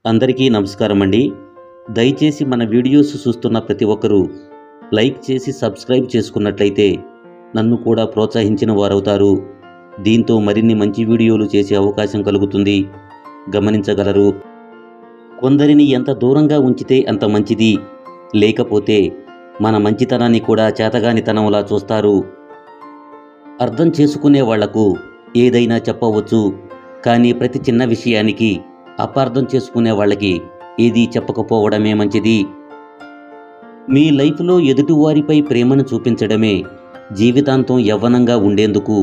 అందరికీ నమస్కారం అండి. దయచేసి మన వీడియోస్ చూస్తున్న ప్రతి ఒక్కరూ లైక్ చేసి సబ్స్క్రైబ్ చేసుకున్నట్లయితే నన్ను కూడా ప్రోత్సహించిన వారవుతారు. దీంతో మరిన్ని మంచి వీడియోలు చేసే అవకాశం కలుగుతుంది. గమనించగలరు. కొందరిని ఎంత దూరంగా ఉంచితే అంత మంచిది. లేకపోతే మన మంచితనాన్ని కూడా చేతగానితనంలా చూస్తారు. అర్థం చేసుకునే వాళ్లకు ఏదైనా చెప్పవచ్చు. కానీ ప్రతి చిన్న విషయానికి అపార్థం చేసుకునే వాళ్ళకి ఏదీ చెప్పకపోవడమే మంచిది. మీ లైఫ్లో ఎదుటివారిపై ప్రేమను చూపించడమే జీవితాంతం యవ్వనంగా ఉండేందుకు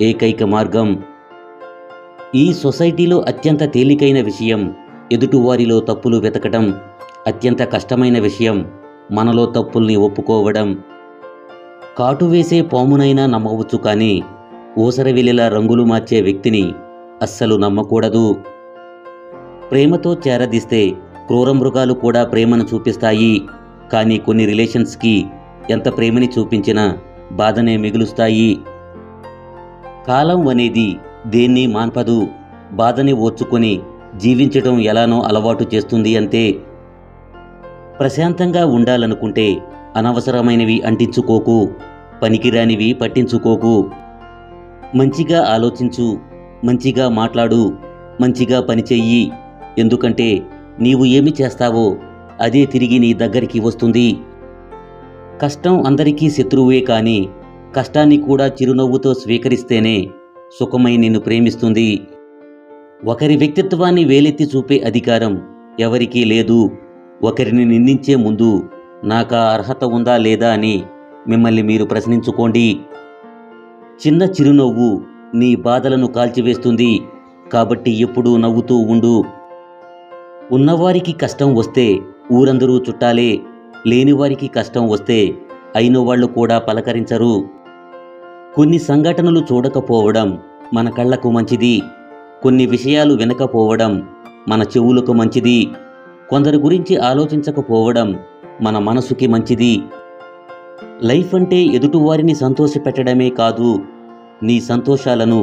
ఏకైక మార్గం. ఈ సొసైటీలో అత్యంత తేలికైన విషయం ఎదుటివారిలో తప్పులు వెతకడం. అత్యంత కష్టమైన విషయం మనలో తప్పుల్ని ఒప్పుకోవడం. కాటువేసే పామునైనా నమ్మవచ్చు, కానీ ఊసరవెల్లిలా రంగులు మార్చే వ్యక్తిని అస్సలు నమ్మకూడదు. ప్రేమతో చేరదీస్తే క్రూర మృగాలు కూడా ప్రేమను చూపిస్తాయి. కానీ కొన్ని రిలేషన్స్కి ఎంత ప్రేమని చూపించినా బాధనే మిగులుస్తాయి. కాలం అనేది దేన్ని మాన్పదు. బాధని ఓర్చుకొని జీవించడం ఎలానో అలవాటు చేస్తుంది అంతే. ప్రశాంతంగా ఉండాలనుకుంటే అనవసరమైనవి అంటించుకోకు. పనికిరానివి పట్టించుకోకు. మంచిగా ఆలోచించు. మంచిగా మాట్లాడు. మంచిగా పనిచెయ్యి. ఎందుకంటే నీవు ఏమి చేస్తావో అదే తిరిగి నీ దగ్గరికి వస్తుంది. కష్టం అందరికీ శత్రువే, కానీ కష్టాన్ని కూడా చిరునవ్వుతో స్వీకరిస్తేనే సుఖమై నిన్ను ప్రేమిస్తుంది. ఒకరి వ్యక్తిత్వాన్ని వేలెత్తి చూపే అధికారం ఎవరికీ లేదు. ఒకరిని నిందించే ముందు నాకా అర్హత ఉందా లేదా అని మిమ్మల్ని మీరు ప్రశ్నించుకోండి. చిన్న చిరునవ్వు నీ బాధలను కాల్చివేస్తుంది. కాబట్టి ఎప్పుడూ నవ్వుతూ ఉండు. ఉన్నవారికి కష్టం వస్తే ఊరందరూ చుట్టాలే. లేనివారికి కష్టం వస్తే అయిన వాళ్ళు కూడా పలకరించరు. కొన్ని సంఘటనలు చూడకపోవడం మన కళ్ళకు మంచిది. కొన్ని విషయాలు వినకపోవడం మన చెవులకు మంచిది. కొందరి గురించి ఆలోచించకపోవడం మన మనసుకి మంచిది. లైఫ్ అంటే ఎదుటివారిని సంతోషపెట్టడమే కాదు, నీ సంతోషాలను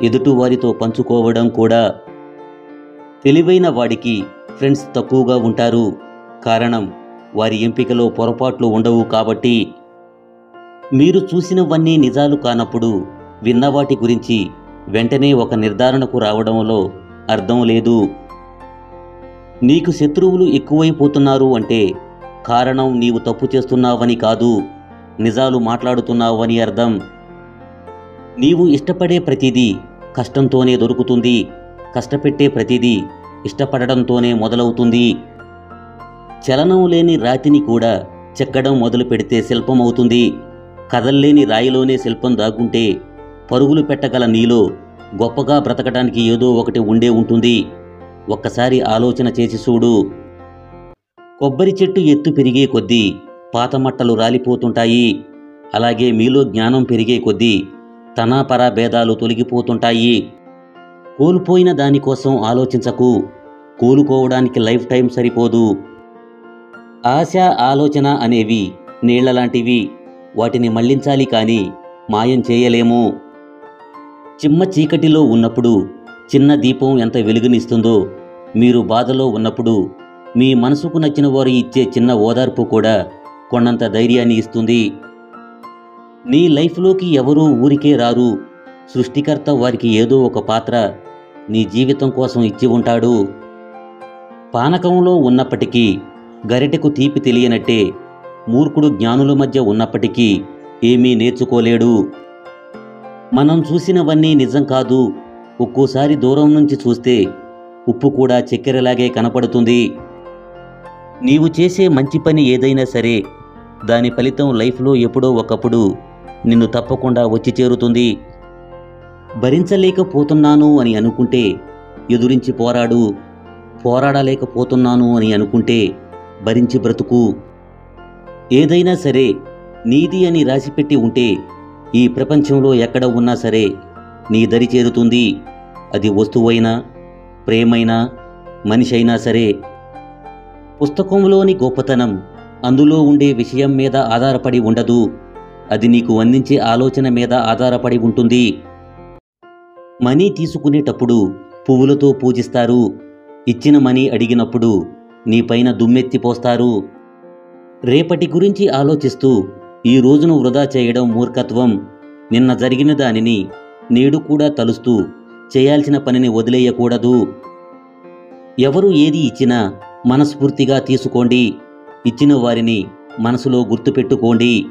ఎదుటివారితో పంచుకోవడం కూడా. తెలివైన వాడికి ఫ్రెండ్స్ తక్కువగా ఉంటారు. కారణం వారి ఎంపికలో పొరపాట్లు ఉండవు కాబట్టి. మీరు చూసినవన్నీ నిజాలు కానప్పుడు విన్నవాటి గురించి వెంటనే ఒక నిర్ధారణకు రావడంలో అర్థం లేదు. నీకు శత్రువులు ఎక్కువైపోతున్నారు అంటే కారణం నీవు తప్పు చేస్తున్నావని కాదు, నిజాలు మాట్లాడుతున్నావని అర్థం. నీవు ఇష్టపడే ప్రతిదీ కష్టంతోనే దొరుకుతుంది. కష్టపెట్టే ప్రతిదీ ఇష్టపడడంతోనే మొదలవుతుంది. చలనం లేని రాతిని కూడా చెక్కడం మొదలు పెడితే శిల్పం అవుతుంది. కదల్లేని రాయిలోనే శిల్పం దాగుంటే పరుగులు పెట్టగల నీలో గొప్పగా బ్రతకడానికి ఏదో ఒకటి ఉండే ఉంటుంది. ఒక్కసారి ఆలోచన చేసి చూడు. కొబ్బరి చెట్టు ఎత్తు పెరిగే కొద్దీ పాత మట్టలు రాలిపోతుంటాయి. అలాగే మీలో జ్ఞానం పెరిగే కొద్దీ తనాపరా భేదాలు తొలగిపోతుంటాయి. కోల్పోయిన దానికోసం ఆలోచించకు. కోలుకోవడానికి లైఫ్ టైం సరిపోదు. ఆశ, ఆలోచన అనేవి నీళ్ల లాంటివి. వాటిని మళ్లించాలి, కానీ మాయం చేయలేము. చిమ్మ చీకటిలో ఉన్నప్పుడు చిన్న దీపం ఎంత వెలుగునిస్తుందో, మీరు బాధలో ఉన్నప్పుడు మీ మనసుకు నచ్చిన వారు ఇచ్చే చిన్న ఓదార్పు కూడా కొండంత ధైర్యాన్ని ఇస్తుంది. నీ లైఫ్లోకి ఎవరూ ఊరికే రారు. సృష్టికర్త వారికి ఏదో ఒక పాత్ర నీ జీవితం కోసం ఇచ్చి ఉంటాడు. పానకంలో ఉన్నప్పటికీ గరిటెకు తీపి తెలియనట్టే మూర్ఖుడు జ్ఞానుల మధ్య ఉన్నప్పటికీ ఏమీ నేర్చుకోలేడు. మనం చూసినవన్నీ నిజం కాదు. ఒక్కోసారి దూరం నుంచి చూస్తే ఉప్పు కూడా చక్కెరలాగే కనపడుతుంది. నీవు చేసే మంచి పని ఏదైనా సరే దాని ఫలితం లైఫ్లో ఎప్పుడో ఒకప్పుడు నిన్ను తప్పకుండా వచ్చి చేరుతుంది. భరించలేకపోతున్నాను అని అనుకుంటే ఎదురించి పోరాడు. పోరాడలేకపోతున్నాను అని అనుకుంటే భరించి బ్రతుకు. ఏదైనా సరే నీది అని రాసిపెట్టి ఉంటే ఈ ప్రపంచంలో ఎక్కడ ఉన్నా సరే నీ దరి చేరుతుంది. అది వస్తువైనా, ప్రేమైనా, మనిషి అయినా సరే. పుస్తకంలోని గొప్పతనం అందులో ఉండే విషయం మీద ఆధారపడి ఉండదు. అది నీకు అందించే ఆలోచన మీద ఆధారపడి ఉంటుంది. మనీ తీసుకునేటప్పుడు పువ్వులతో పూజిస్తారు. ఇచ్చిన మనీ అడిగినప్పుడు నీపైన దుమ్మెత్తిపోస్తారు. రేపటి గురించి ఆలోచిస్తూ ఈ రోజును వృధా చేయడం మూర్ఖత్వం. నిన్న జరిగిన దానిని నేడు కూడా తలుస్తూ చేయాల్సిన పనిని వదిలేయకూడదు. ఎవరు ఏది ఇచ్చినా మనస్ఫూర్తిగా తీసుకోండి. ఇచ్చిన వారిని మనసులో గుర్తుపెట్టుకోండి.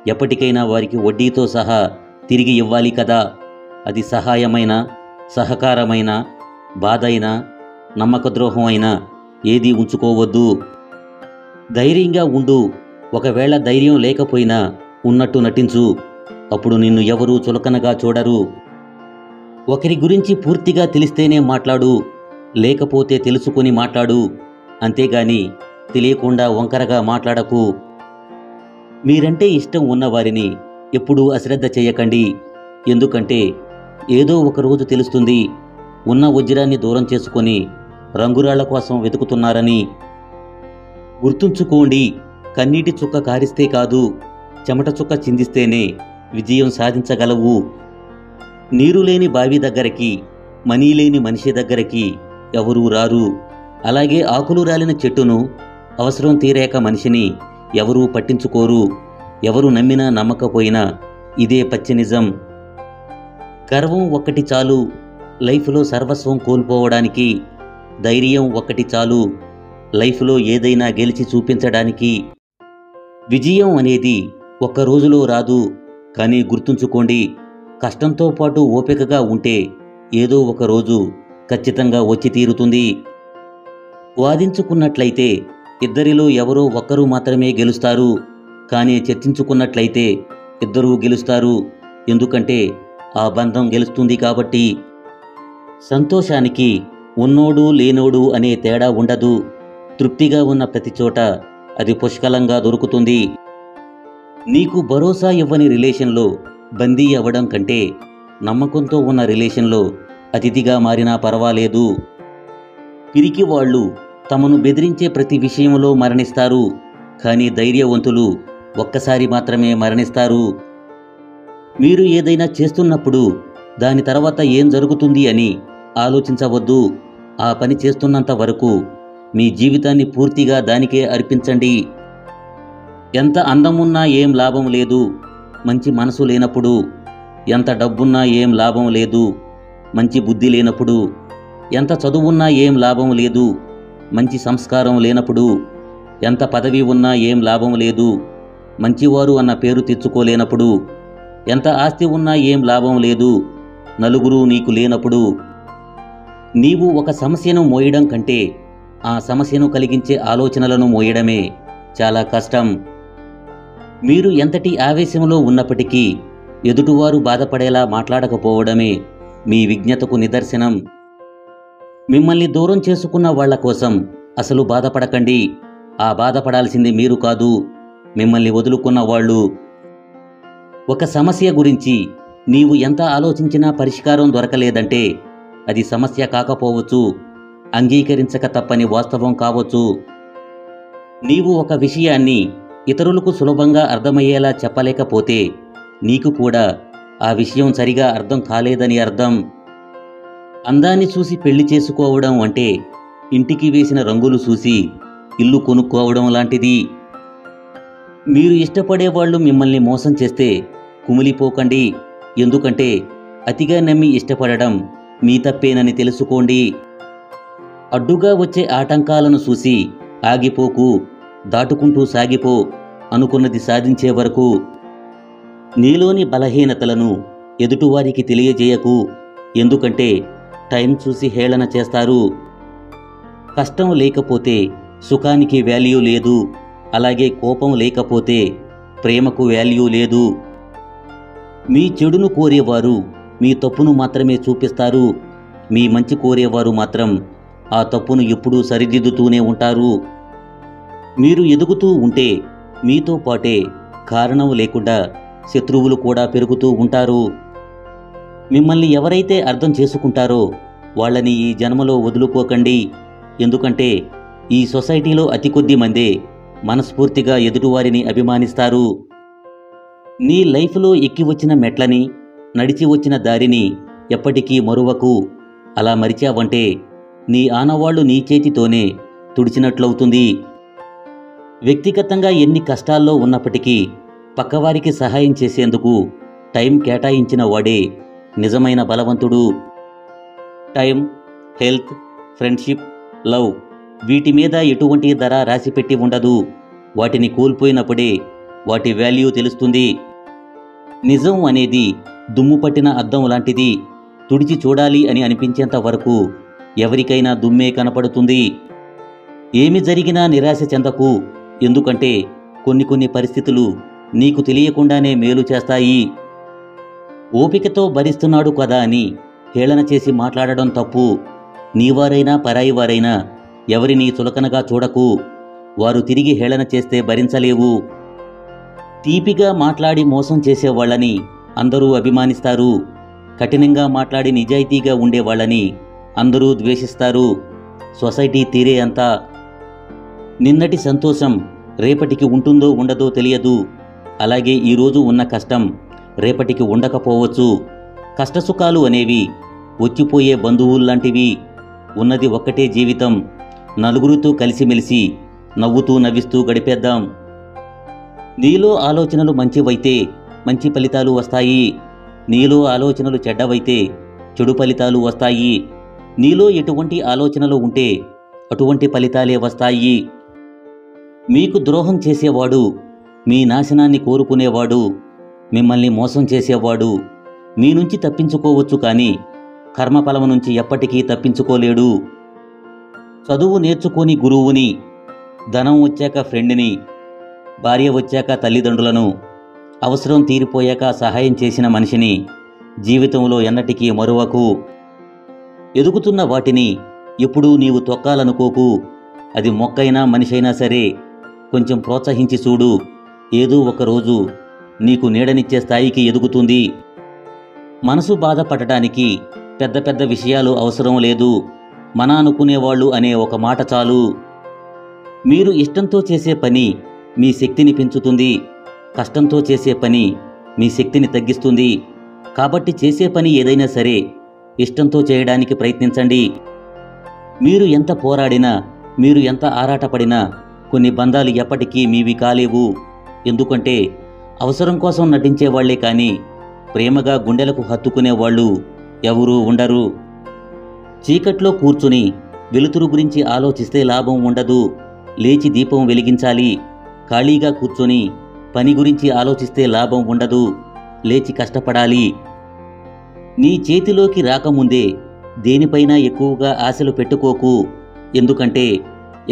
ఎప్పటికైనా వారికి వడ్డీతో సహా తిరిగి ఇవ్వాలి కదా. అది సహాయమైన, సహకారమైన, బాధైనా, నమ్మకద్రోహం అయినా ఏదీ ఉంచుకోవద్దు. ధైర్యంగా ఉండు. ఒకవేళ ధైర్యం లేకపోయినా ఉన్నట్టు నటించు. అప్పుడు నిన్ను ఎవరూ చులకనగా చూడరు. ఒకరి గురించి పూర్తిగా తెలిస్తేనే మాట్లాడు, లేకపోతే తెలుసుకొని మాట్లాడు. అంతేగాని తెలియకుండా వంకరగా మాట్లాడకు. మీరంటే ఇష్టం ఉన్నవారిని ఎప్పుడూ అశ్రద్ధ చేయకండి. ఎందుకంటే ఏదో ఒకరోజు తెలుస్తుంది ఉన్న వజ్రాన్ని దూరం చేసుకొని రంగురాళ్ల కోసం వెతుకుతున్నారని. గుర్తుంచుకోండి, కన్నీటి చుక్క కారిస్తే కాదు, చెమట చుక్క చిందిస్తేనే విజయం సాధించగలవు. నీరు లేని బావి దగ్గరికి, మనీ లేని మనిషి దగ్గరికి ఎవరూ రారు. అలాగే ఆకులు రాలిన చెట్టును, అవసరం తీరాక మనిషిని ఎవరూ పట్టించుకోరు. ఎవరు నమ్మినా నమ్మకపోయినా ఇదే పచ్చి నిజం. గర్వం ఒక్కటి చాలు లైఫ్లో సర్వస్వం కోల్పోవడానికి. ధైర్యం ఒక్కటి చాలు లైఫ్లో ఏదైనా గెలిచి చూపించడానికి. విజయం అనేది ఒక్క రోజులో రాదు. కానీ గుర్తుంచుకోండి, కష్టంతో పాటు ఓపికగా ఉంటే ఏదో ఒక రోజు ఖచ్చితంగా వచ్చి తీరుతుంది. వాదించుకున్నట్లయితే ఇద్దరిలో ఎవరో ఒక్కరు మాత్రమే గెలుస్తారు. కానీ చర్చించుకున్నట్లయితే ఇద్దరూ గెలుస్తారు. ఎందుకంటే ఆ బంధం గెలుస్తుంది కాబట్టి. సంతోషానికి ఉన్నోడు లేనోడు అనే తేడా ఉండదు. తృప్తిగా ఉన్న ప్రతి చోట అది పుష్కలంగా దొరుకుతుంది. నీకు భరోసా ఇవ్వని రిలేషన్లో బందీ అవ్వడం కంటే నమ్మకంతో ఉన్న రిలేషన్లో అతిథిగా మారినా పర్వాలేదు. పిరికి వాళ్ళు తమను బెదిరించే ప్రతి విషయంలో మరణిస్తారు. కానీ ధైర్యవంతులు ఒక్కసారి మాత్రమే మరణిస్తారు. మీరు ఏదైనా చేస్తున్నప్పుడు దాని తర్వాత ఏం జరుగుతుంది అని ఆలోచించవద్దు. ఆ పని చేస్తున్నంత వరకు మీ జీవితాన్ని పూర్తిగా దానికే అర్పించండి. ఎంత అందమున్నా ఏం లాభం లేదు మంచి మనసు లేనప్పుడు. ఎంత డబ్బున్నా ఏం లాభం లేదు మంచి బుద్ధి లేనప్పుడు. ఎంత చదువున్నా ఏం లాభం లేదు మంచి సంస్కారం లేనప్పుడు. ఎంత పదవి ఉన్నా ఏం లాభం లేదు మంచివారు అన్న పేరు తెచ్చుకోలేనప్పుడు. ఎంత ఆస్తి ఉన్నా ఏం లాభం లేదు నలుగురు నీకు లేనప్పుడు. నీవు ఒక సమస్యను మోయడం కంటే ఆ సమస్యను కలిగించే ఆలోచనలను మోయడమే చాలా కష్టం. మీరు ఎంతటి ఆవేశంలో ఉన్నప్పటికీ ఎదుటివారు బాధపడేలా మాట్లాడకపోవడమే మీ విజ్ఞతకు నిదర్శనం. మిమ్మల్ని దూరం చేసుకున్న వాళ్ల కోసం అసలు బాధపడకండి. ఆ బాధపడాల్సింది మీరు కాదు, మిమ్మల్ని వదులుకున్న వాళ్ళు. ఒక సమస్య గురించి నీవు ఎంత ఆలోచించినా పరిష్కారం దొరకలేదంటే అది సమస్య కాకపోవచ్చు, అంగీకరించక తప్పని వాస్తవం కావచ్చు. నీవు ఒక విషయాన్ని ఇతరులకు సులభంగా అర్థమయ్యేలా చెప్పలేకపోతే నీకు కూడా ఆ విషయం సరిగా అర్థం కాలేదని అర్థం. అందాన్ని చూసి పెళ్లి చేసుకోవడం అంటే ఇంటికి వేసిన రంగులు చూసి ఇల్లు కొనుక్కోవడం లాంటిది. మీరు ఇష్టపడేవాళ్లు మిమ్మల్ని మోసం చేస్తే కుమిలిపోకండి. ఎందుకంటే అతిగా నమ్మి ఇష్టపడడం మీ తప్పేనని తెలుసుకోండి. అడ్డుగా వచ్చే ఆటంకాలను చూసి ఆగిపోకు, దాటుకుంటూ సాగిపో. అనుకున్నది సాధించే వరకు. నీలోని బలహీనతలను ఎదుటివారికి తెలియజేయకు. ఎందుకంటే టైం చూసి హేళన చేస్తారు. కష్టం లేకపోతే సుఖానికి వాల్యూ లేదు. అలాగే కోపం లేకపోతే ప్రేమకు వాల్యూ లేదు. మీ చెడును కోరేవారు మీ తప్పును మాత్రమే చూపిస్తారు. మీ మంచి కోరేవారు మాత్రం ఆ తప్పును ఎప్పుడూ సరిదిద్దుతూనే ఉంటారు. మీరు ఎదుగుతూ ఉంటే మీతో పాటే కారణం లేకుండా శత్రువులు కూడా పెరుగుతూ ఉంటారు. మిమ్మల్ని ఎవరైతే అర్థం చేసుకుంటారో వాళ్ళని ఈ జన్మలో వదులుకోకండి. ఎందుకంటే ఈ సొసైటీలో అతి కొద్ది మందే మనస్ఫూర్తిగా ఎదుటివారిని అభిమానిస్తారు. నీ లైఫ్లో ఎక్కి వచ్చిన మెట్లని, నడిచి వచ్చిన దారిని ఎప్పటికీ మరువకు. అలా మరిచావంటే నీ ఆనవాళ్లు నీ చేతితోనే తుడిచినట్లవుతుంది. వ్యక్తిగతంగా ఎన్ని కష్టాల్లో ఉన్నప్పటికీ పక్కవారికి సహాయం చేసేందుకు టైం కేటాయించిన వాడే నిజమైన బలవంతుడు. టైం, హెల్త్, ఫ్రెండ్షిప్, లవ్ వీటి మీద ఎటువంటి ధర రాసిపెట్టి ఉండదు. వాటిని కోల్పోయినప్పుడే వాటి వాల్యూ తెలుస్తుంది. నిజం అనేది దుమ్ము పట్టిన అద్దం లాంటిది. తుడిచి చూడాలి అని అనిపించేంత వరకు ఎవరికైనా దుమ్మే కనపడుతుంది. ఏమి జరిగినా నిరాశ చెందకు. ఎందుకంటే కొన్ని పరిస్థితులు నీకు తెలియకుండానే మేలు చేస్తాయి. ఓపికతో భరిస్తున్నాడు కదా అని హేళన చేసి మాట్లాడడం తప్పు. నీవారైనా పరాయి వారైనా ఎవరిని చులకనగా చూడకు. వారు తిరిగి హేళన చేస్తే భరించలేవు. తీపిగా మాట్లాడి మోసం చేసేవాళ్ళని అందరూ అభిమానిస్తారు. కఠినంగా మాట్లాడి నిజాయితీగా ఉండేవాళ్ళని అందరూ ద్వేషిస్తారు. సొసైటీ తీరే అంతా. నిన్నటి సంతోషం రేపటికి ఉంటుందో ఉండదో తెలియదు. అలాగే ఈరోజు ఉన్న కష్టం రేపటికి ఉండకపోవచ్చు. కష్టసుఖాలు అనేవి వచ్చిపోయే బంధువుల్లాంటివి. ఉన్నది ఒక్కటే జీవితం. నలుగురితో కలిసిమెలిసి నవ్వుతూ నవ్విస్తూ గడిపేద్దాం. నీలో ఆలోచనలు మంచివైతే మంచి ఫలితాలు వస్తాయి. నీలో ఆలోచనలు చెడ్డవైతే చెడు ఫలితాలు వస్తాయి. నీలో ఎటువంటి ఆలోచనలు ఉంటే అటువంటి ఫలితాలే వస్తాయి. మీకు ద్రోహం చేసేవాడు, మీ నాశనాన్ని కోరుకునేవాడు, మిమ్మల్ని మోసం చేసేవాడు మీ నుంచి తప్పించుకోవచ్చు, కానీ కర్మఫలం నుంచి ఎప్పటికీ తప్పించుకోలేడు. చదువు నేర్చుకొని గురువుని, ధనం వచ్చాక ఫ్రెండ్ని, భార్య వచ్చాక తల్లిదండ్రులను, అవసరం తీరిపోయాక సహాయం చేసిన మనిషిని జీవితంలో ఎన్నటికీ మరువకు. ఎదుగుతున్న వాటిని ఎప్పుడూ నీవు తొక్కాలనుకోకు. అది మొక్కైనా మనిషైనా సరే కొంచెం ప్రోత్సహించి చూడు. ఏదో ఒకరోజు నీకు నీడనిచ్చే స్థాయికి ఎదుగుతుంది. మనసు బాధపడటానికి పెద్ద పెద్ద విషయాలు అవసరం లేదు. మన అనుకునేవాళ్ళు అనే ఒక మాట చాలు. మీరు ఇష్టంతో చేసే పని మీ శక్తిని పెంచుతుంది. కష్టంతో చేసే పని మీ శక్తిని తగ్గిస్తుంది. కాబట్టి చేసే పని ఏదైనా సరే ఇష్టంతో చేయడానికి ప్రయత్నించండి. మీరు ఎంత పోరాడినా, మీరు ఎంత ఆరాటపడినా కొన్ని బంధాలు ఎప్పటికీ మీవి కాలేవు. ఎందుకంటే అవసరం కోసం నటించేవాళ్లే కానీ ప్రేమగా గుండెలకు హత్తుకునేవాళ్ళు ఎవరూ ఉండరు. చీకట్లో కూర్చుని వెలుతురు గురించి ఆలోచిస్తే లాభం ఉండదు. లేచి దీపం వెలిగించాలి. ఖాళీగా కూర్చొని పని గురించి ఆలోచిస్తే లాభం ఉండదు. లేచి కష్టపడాలి. నీ చేతిలోకి రాకముందే దేనిపైనా ఎక్కువగా ఆశలు పెట్టుకోకు. ఎందుకంటే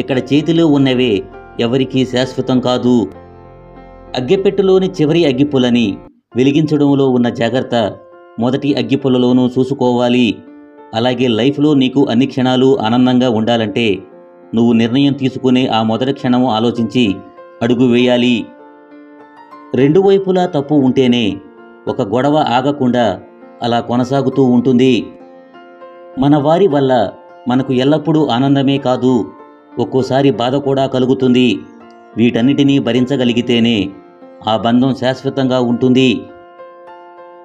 ఇక్కడ చేతిలో ఉన్నవే ఎవరికీ శాశ్వతం కాదు. అగ్గిపెట్టెలోని చివరి అగ్గిపుల్లని వెలిగించడంలో ఉన్న జాగ్రత్త మొదటి అగ్గిపుల్లలోనూ చూసుకోవాలి. అలాగే లైఫ్లో నీకు అన్ని క్షణాలు ఆనందంగా ఉండాలంటే నువ్వు నిర్ణయం తీసుకునే ఆ మొదటి క్షణము ఆలోచించి అడుగు వేయాలి. రెండు వైపులా తప్పు ఉంటేనే ఒక గొడవ ఆగకుండా అలా కొనసాగుతూ ఉంటుంది. మన వారి వల్ల మనకు ఎల్లప్పుడూ ఆనందమే కాదు, ఒక్కోసారి బాధ కూడా కలుగుతుంది. వీటన్నిటినీ భరించగలిగితేనే ఆ బంధం శాశ్వతంగా ఉంటుంది.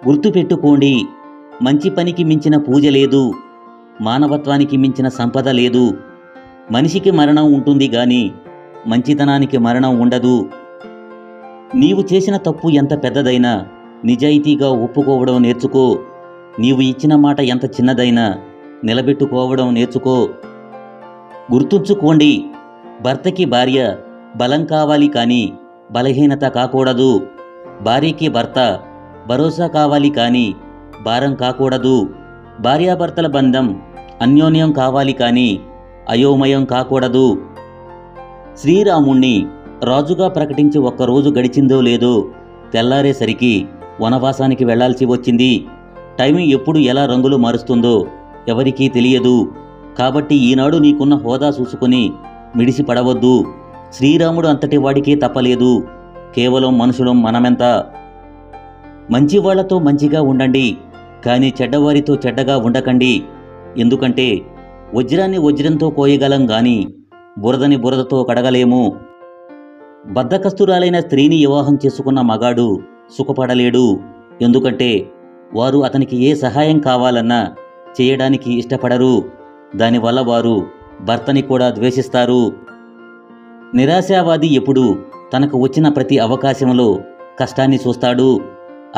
గుర్తుపెట్టుకోండి, మంచి పనికి మించిన పూజ లేదు, మానవత్వానికి మించిన సంపద లేదు. మనిషికి మరణం ఉంటుంది గాని మంచితనానికి మరణం ఉండదు. నీవు చేసిన తప్పు ఎంత పెద్దదైనా నిజాయితీగా ఒప్పుకోవడం నేర్చుకో. నీవు ఇచ్చిన మాట ఎంత చిన్నదైనా నిలబెట్టుకోవడం నేర్చుకో. గుర్తుంచుకోండి, భర్తకి భార్య బలం కావాలి కానీ బలహీనత కాకూడదు. భార్యకి భర్త భరోసా కావాలి కానీ భారం కాకూడదు. భార్యాభర్తల బంధం అన్యోన్యం కావాలి కానీ అయోమయం కాకూడదు. శ్రీరాముణ్ణి రాజుగా ప్రకటించి ఒక్కరోజు గడిచిందో లేదో తెల్లారేసరికి వనవాసానికి వెళ్లాల్సి వచ్చింది. టైం ఎప్పుడు ఎలా రంగులు మారుస్తుందో ఎవరికీ తెలియదు. కాబట్టి ఈనాడు నీకున్న హోదా చూసుకుని మిడిసి పడవద్దు. శ్రీరాముడు అంతటి వాడికే తప్పలేదు. కేవలం మనుషులం మనమెంత. మంచివాళ్లతో మంచిగా ఉండండి, కానీ చెడ్డవారితో చెడ్డగా ఉండకండి. ఎందుకంటే వజ్రాన్ని వజ్రంతో కోయగలం గాని బురదని బురదతో కడగలేము. బద్ధకస్తురాలైన స్త్రీని వివాహం చేసుకున్న మగాడు సుఖపడలేడు. ఎందుకంటే వారు అతనికి ఏ సహాయం కావాలన్నా చేయడానికి ఇష్టపడరు. దానివల్ల వారు భర్తని కూడా ద్వేషిస్తారు. నిరాశావాది ఎప్పుడు తనకు వచ్చిన ప్రతి అవకాశంలో కష్టాన్ని చూస్తాడు.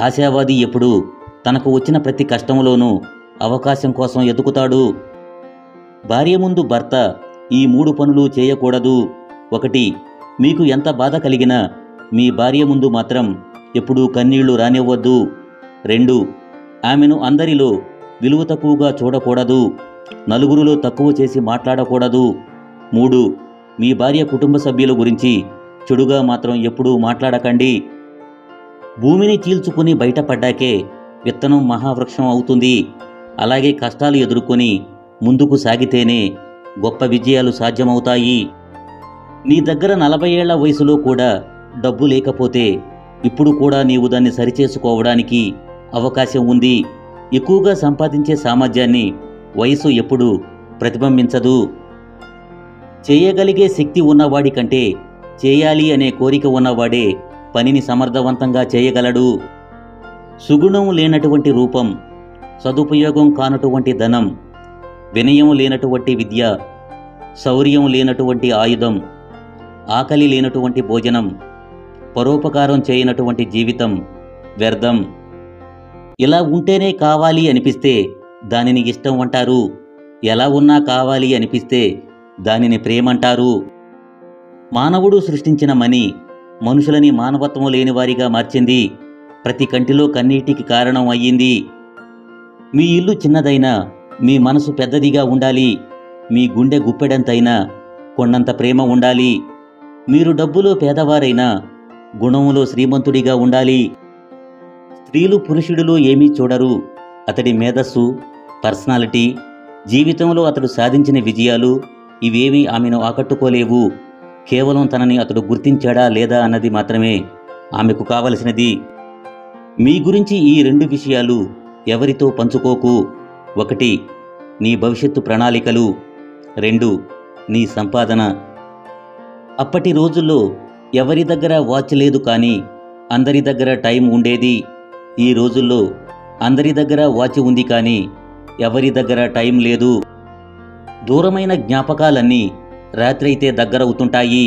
ఆశావాది ఎప్పుడు తనకు వచ్చిన ప్రతి కష్టంలోనూ అవకాశం కోసం ఎదుగుతాడు. భార్య ముందు భర్త ఈ 3 పనులు చేయకూడదు. 1. మీకు ఎంత బాధ కలిగినా మీ భార్య ముందు మాత్రం ఎప్పుడూ కన్నీళ్లు రానివ్వద్దు. 2. ఆమెను అందరిలో విలువ తక్కువగా చూడకూడదు. నలుగురిలో తక్కువ చేసి మాట్లాడకూడదు. 3. మీ భార్య కుటుంబ సభ్యుల గురించి చెడుగా మాత్రం ఎప్పుడూ మాట్లాడకండి. భూమిని చీల్చుకుని బయటపడ్డాకే విత్తనం మహావృక్షం అవుతుంది. అలాగే కష్టాలు ఎదుర్కొని ముందుకు సాగితేనే గొప్ప విజయాలు సాధ్యమవుతాయి. నీ దగ్గర 40 ఏళ్ల వయసులో కూడా డబ్బు లేకపోతే ఇప్పుడు కూడా నీవు దాన్ని సరిచేసుకోవడానికి అవకాశం ఉంది. ఎక్కువగా సంపాదించే సామర్థ్యాన్ని వయసు ఎప్పుడూ ప్రతిబింబించదు. చేయగలిగే శక్తి ఉన్నవాడి కంటే చేయాలి అనే కోరిక ఉన్నవాడే పనిని సమర్థవంతంగా చేయగలడు. సుగుణం లేనటువంటి రూపం, సదుపయోగం కానటువంటి ధనం, వినయం లేనటువంటి విద్య, శౌర్యం లేనటువంటి ఆయుధం, ఆకలి లేనటువంటి భోజనం, పరోపకారం చేయనటువంటి జీవితం వ్యర్థం. ఇలా ఉంటేనే కావాలి అనిపిస్తే దానిని ఇష్టం అంటారు. ఎలా ఉన్నా కావాలి అనిపిస్తే దానిని ప్రేమంటారు. మానవుడు సృష్టించిన మని మనుషులని మానవత్వం లేనివారిగా మార్చింది. ప్రతి కంటిలో కన్నీటికి కారణం అయ్యింది. మీ ఇల్లు చిన్నదైనా మీ మనసు పెద్దదిగా ఉండాలి. మీ గుండె గుప్పెడంతైనా కొండంత ప్రేమ ఉండాలి. మీరు డబ్బులో పేదవారైనా గుణములో శ్రీమంతుడిగా ఉండాలి. స్త్రీలు పురుషుడిలో ఏమీ చూడరు. అతడి మేధస్సు, పర్సనాలిటీ, జీవితంలో అతడు సాధించిన విజయాలు ఇవేమీ ఆమెను ఆకట్టుకోలేవు. కేవలం తనని అతడు గుర్తించాడా లేదా అన్నది మాత్రమే ఆమెకు కావలసినది. మీ గురించి ఈ 2 విషయాలు ఎవరితో పంచుకోకు. 1. నీ భవిష్యత్తు ప్రణాళికలు. 2. నీ సంపాదన. అప్పటి రోజుల్లో ఎవరి దగ్గర వాచ్ లేదు, కానీ అందరి దగ్గర టైం ఉండేది. ఈ రోజుల్లో అందరి దగ్గర వాచ్ ఉంది, కానీ ఎవరి దగ్గర టైం లేదు. దూరమైన జ్ఞాపకాలన్నీ రాత్రైతే దగ్గరవుతుంటాయి.